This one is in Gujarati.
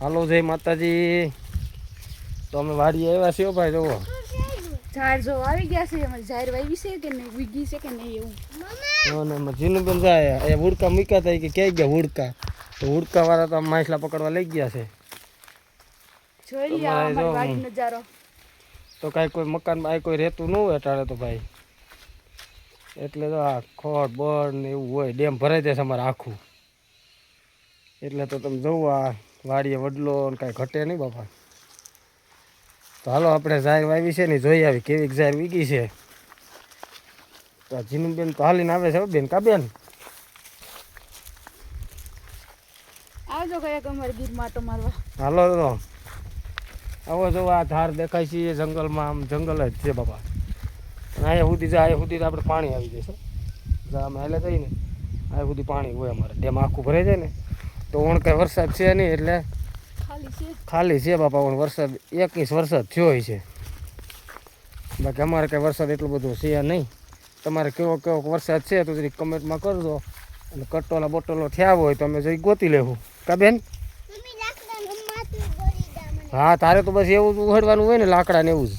હાલો જય માતાજી. તો અમે વાડી આવ્યા છીએ ભાઈ. જોવો ઝાડ જો આવી ગયા છે. અમારી ઝાડ વાવી છે કે નહીં, વીગી છે કે નહીં એવું. અને જીનુબેન જાય એ હુડકા મૂક્યા હતા કે ક્યાંય ગયા હુડકા. તો હુડકા વાળા તો માછલા પકડવા લઈ ગયા છે. જોઈ અમારી વાડી નજારો. તો કાંઈ કોઈ મકાનમાં આ કોઈ રહેતું ન હોય અટાણે તો ભાઈ. એટલે તો આ ખોટ બળ ને એવું હોય. ડેમ ભરાઈ જાય છે અમારે આખું. એટલે તો તમે જોવો આ વાડીએ વડલો કાંઈ ઘટે નહીં બાપા. તો હાલો આપણે ઝાર વાવી છે ને જોઈ આવી કેવી ઝાર વીગી છે. તો આ જીનુબેન તો હાલીને આવે છે બેન. કા બેન આવજો કયા અમારે ગીર માટો મારવા. હાલો તો આવો જો આ ધાર દેખાય છે એ જંગલમાં. આમ જંગલ જ છે બાપા. અહીંયા સુધી જાય અહીંયા સુધી તો આપણે પાણી આવી જશે. અમે હાલે જઈને અહીંયા સુધી પાણી હોય અમારે. ડેમ આખું ભરાઈ જાય ને તો ઓણ કાંઈ વરસાદ છે નહીં એટલે ખાલી છે બાપા. ઓણ વરસાદ 1 ઇંચ વરસાદ થયો હોય છે. બાકી અમારે કાંઈ વરસાદ એટલો બધો છે નહીં. તમારે કેવો વરસાદ છે તો જરી કમેન્ટમાં કરજો. અને કટોલા બોટલો થયા હોય તો અમે જઈ ગોતી લેવું. કા બેન? હા તારે તો બસ એવું ઉઘડવાનું હોય ને લાકડા ને એવું જ.